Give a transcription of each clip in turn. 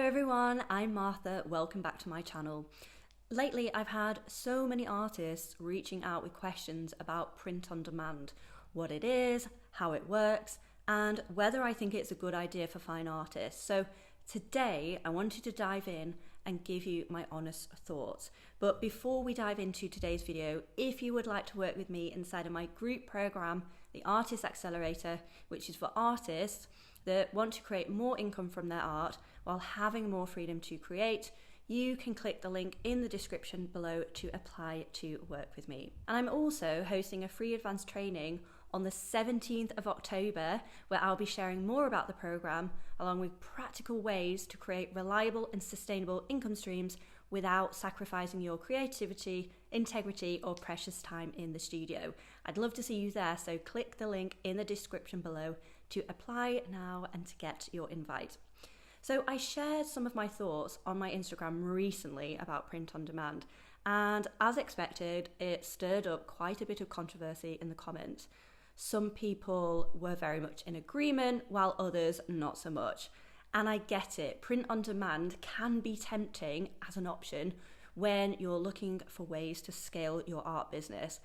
everyone, I'm Martha. Welcome back to my channel. Lately, I've had so many artists reaching out with questions about print on demand, what it is, how it works, and whether I think it's a good idea for fine artists. So today, I wanted to dive in and give you my honest thoughts. But before we dive into today's video, if you would like to work with me inside of my group program, the Artist Accelerator, which is for artists that want to create more income from their art while having more freedom to create, you can click the link in the description below to apply to work with me. And I'm also hosting a free advanced training on the 17th of October, where I'll be sharing more about the program, along with practical ways to create reliable and sustainable income streams without sacrificing your creativity, integrity, or precious time in the studio. I'd love to see you there, so click the link in the description below to apply now and to get your invite. So I shared some of my thoughts on my Instagram recently about print on demand, and as expected, it stirred up quite a bit of controversy in the comments. Some people were very much in agreement, while others not so much. And I get it, print on demand can be tempting as an option when you're looking for ways to scale your art business.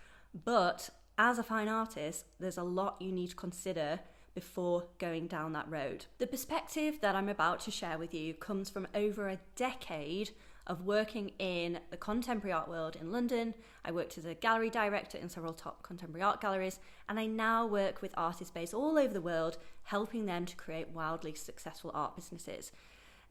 But as a fine artist, there's a lot you need to consider before going down that road. The perspective that I'm about to share with you comes from over a decade of working in the contemporary art world in London. I worked as a gallery director in several top contemporary art galleries, and I now work with artists based all over the world, helping them to create wildly successful art businesses.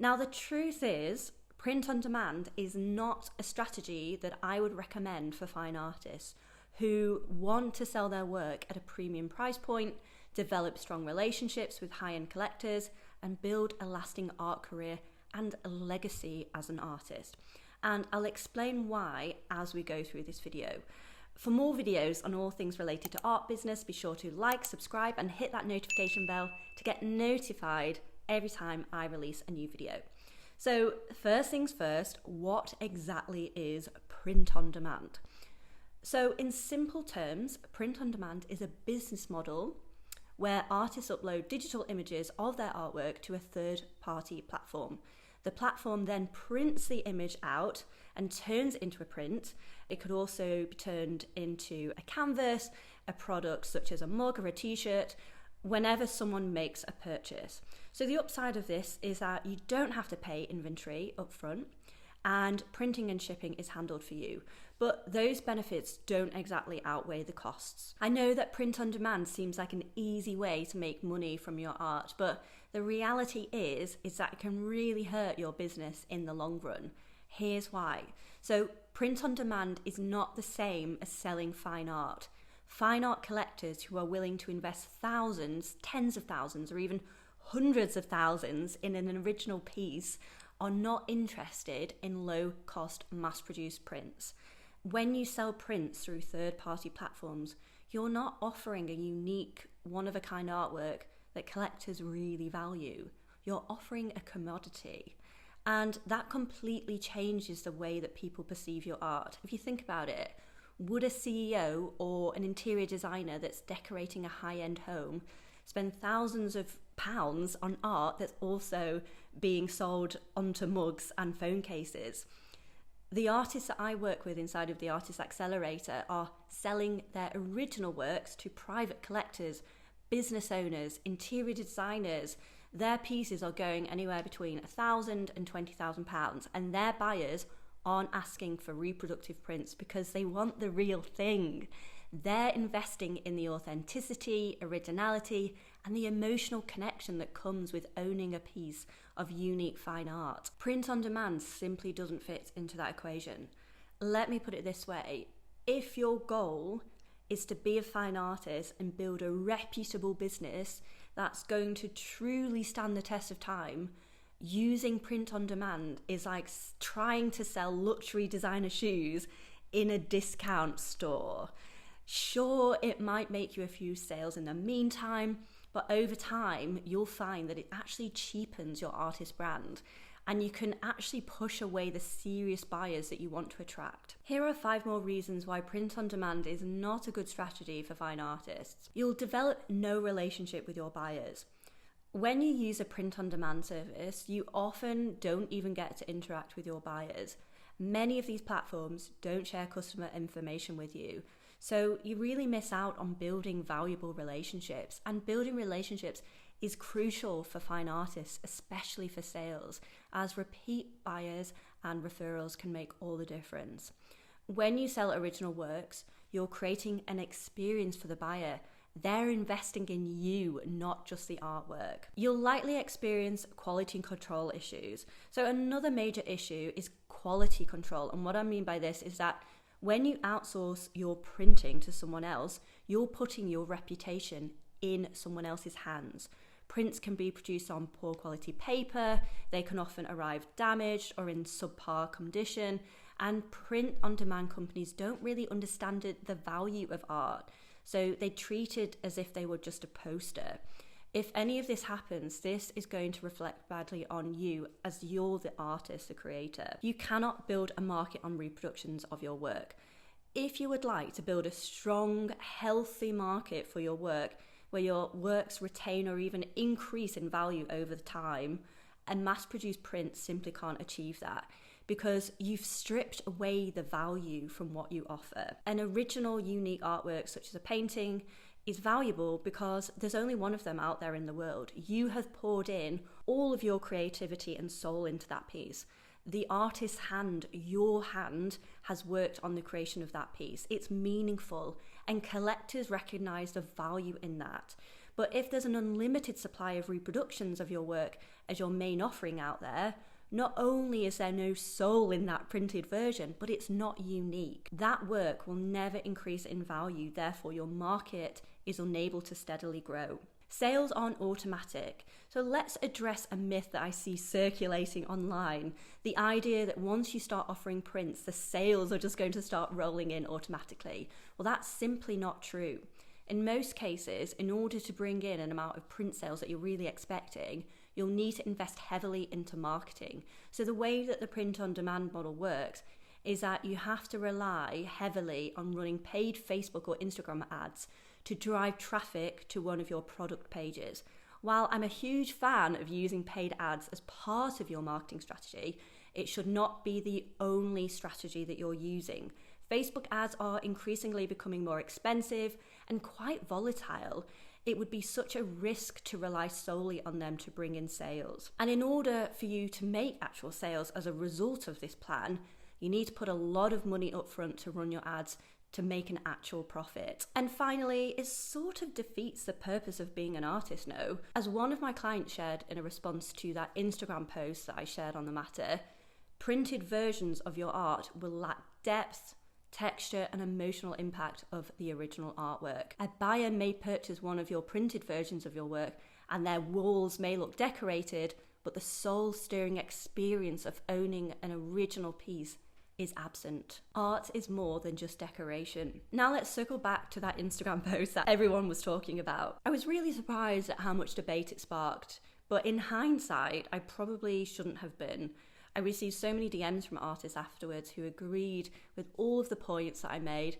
Now, the truth is, print on demand is not a strategy that I would recommend for fine artists who want to sell their work at a premium price point, develop strong relationships with high-end collectors, and build a lasting art career and a legacy as an artist. And I'll explain why as we go through this video. For more videos on all things related to art business, be sure to like, subscribe, and hit that notification bell to get notified every time I release a new video. So first things first, what exactly is print on demand? So in simple terms, print on demand is a business model where artists upload digital images of their artwork to a third-party platform. The platform then prints the image out and turns it into a print. It could also be turned into a canvas, a product such as a mug or a t-shirt, whenever someone makes a purchase. So the upside of this is that you don't have to pay inventory upfront, and printing and shipping is handled for you. But those benefits don't exactly outweigh the costs. I know that print on demand seems like an easy way to make money from your art, but the reality is that it can really hurt your business in the long run. Here's why. So print on demand is not the same as selling fine art. Fine art collectors who are willing to invest thousands, tens of thousands, or even hundreds of thousands in an original piece are not interested in low-cost, mass-produced prints. When you sell prints through third-party platforms, you're not offering a unique, one-of-a-kind artwork that collectors really value. You're offering a commodity. And that completely changes the way that people perceive your art. If you think about it, would a CEO or an interior designer that's decorating a high-end home spend thousands of pounds on art that's also being sold onto mugs and phone cases? The artists that I work with inside of the Artist Accelerator are selling their original works to private collectors, business owners, interior designers. Their pieces are going anywhere between £1,000 and £20,000, and their buyers aren't asking for reproductive prints because they want the real thing. They're investing in the authenticity, originality, and the emotional connection that comes with owning a piece of unique fine art. Print on demand simply doesn't fit into that equation. Let me put it this way. If your goal is to be a fine artist and build a reputable business that's going to truly stand the test of time, using print on demand is like trying to sell luxury designer shoes in a discount store. Sure, it might make you a few sales in the meantime, but over time, you'll find that it actually cheapens your artist brand, and you can actually push away the serious buyers that you want to attract. Here are 5 more reasons why print on demand is not a good strategy for fine artists. You'll develop no relationship with your buyers. When you use a print on demand service, you often don't even get to interact with your buyers. Many of these platforms don't share customer information with you. So you really miss out on building valuable relationships, and building relationships is crucial for fine artists, especially for sales, as repeat buyers and referrals can make all the difference. When you sell original works, you're creating an experience for the buyer. They're investing in you, not just the artwork. You'll likely experience quality control issues. So another major issue is quality control. And what I mean by this is that when you outsource your printing to someone else, you're putting your reputation in someone else's hands. Prints can be produced on poor quality paper, they can often arrive damaged or in subpar condition, and print on demand companies don't really understand the value of art. So they treat it as if they were just a poster. If any of this happens, this is going to reflect badly on you as you're the artist, the creator. You cannot build a market on reproductions of your work. If you would like to build a strong, healthy market for your work, where your works retain or even increase in value over time, and mass-produced prints simply can't achieve that, because you've stripped away the value from what you offer. An original, unique artwork such as a painting is valuable because there's only one of them out there in the world. You have poured in all of your creativity and soul into that piece. The artist's hand, your hand, has worked on the creation of that piece. It's meaningful, and collectors recognize the value in that. But if there's an unlimited supply of reproductions of your work as your main offering out there, not only is there no soul in that printed version, but it's not unique. That work will never increase in value, therefore your market is unable to steadily grow. Sales aren't automatic, so let's address a myth that I see circulating online. The idea that once you start offering prints, the sales are just going to start rolling in automatically. Well, that's simply not true. In most cases, in order to bring in an amount of print sales that you're really expecting, you'll need to invest heavily into marketing. So the way that the print on demand model works is that you have to rely heavily on running paid Facebook or Instagram ads to drive traffic to one of your product pages. While I'm a huge fan of using paid ads as part of your marketing strategy, it should not be the only strategy that you're using. Facebook ads are increasingly becoming more expensive and quite volatile. It would be such a risk to rely solely on them to bring in sales. And in order for you to make actual sales as a result of this plan, you need to put a lot of money up front to run your ads to make an actual profit. And finally, it sort of defeats the purpose of being an artist, no? As one of my clients shared in a response to that Instagram post that I shared on the matter, printed versions of your art will lack depth, texture and emotional impact of the original artwork. A buyer may purchase one of your printed versions of your work and their walls may look decorated, but the soul-stirring experience of owning an original piece is absent. Art is more than just decoration. Now let's circle back to that Instagram post that everyone was talking about. I was really surprised at how much debate it sparked, but in hindsight, I probably shouldn't have been. I received so many DMs from artists afterwards who agreed with all of the points that I made,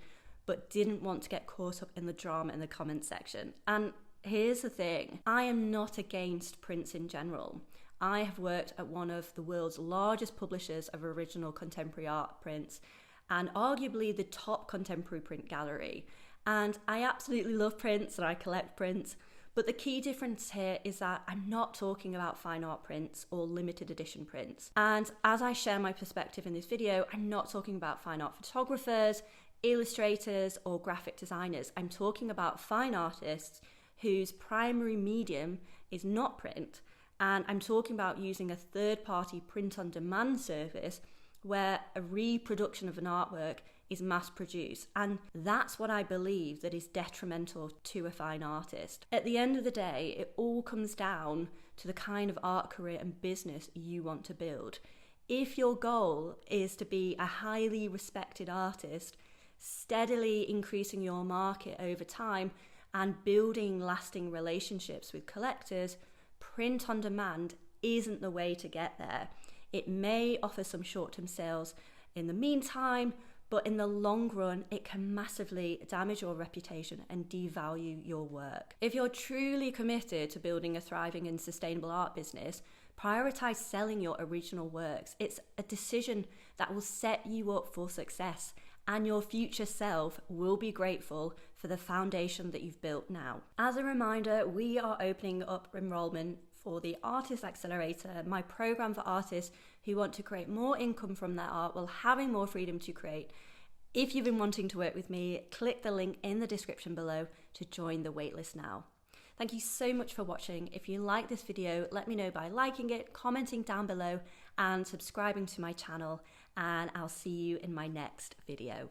but didn't want to get caught up in the drama in the comments section. And here's the thing, I am not against prints in general. I have worked at one of the world's largest publishers of original contemporary art prints, and arguably the top contemporary print gallery. And I absolutely love prints and I collect prints, but the key difference here is that I'm not talking about fine art prints or limited edition prints. And as I share my perspective in this video, I'm not talking about fine art photographers, illustrators, or graphic designers. I'm talking about fine artists whose primary medium is not print. And I'm talking about using a third-party print-on-demand service where a reproduction of an artwork is mass-produced. And that's what I believe that is detrimental to a fine artist. At the end of the day, it all comes down to the kind of art career and business you want to build. If your goal is to be a highly respected artist, steadily increasing your market over time and building lasting relationships with collectors, print on demand isn't the way to get there. It may offer some short-term sales in the meantime, but in the long run, it can massively damage your reputation and devalue your work. If you're truly committed to building a thriving and sustainable art business, prioritize selling your original works. It's a decision that will set you up for success, and your future self will be grateful for the foundation that you've built now. As a reminder, we are opening up enrollment for the Artist Accelerator, my program for artists who want to create more income from their art while having more freedom to create. If you've been wanting to work with me, click the link in the description below to join the waitlist now. Thank you so much for watching. If you like this video, let me know by liking it, commenting down below, and subscribing to my channel, and I'll see you in my next video.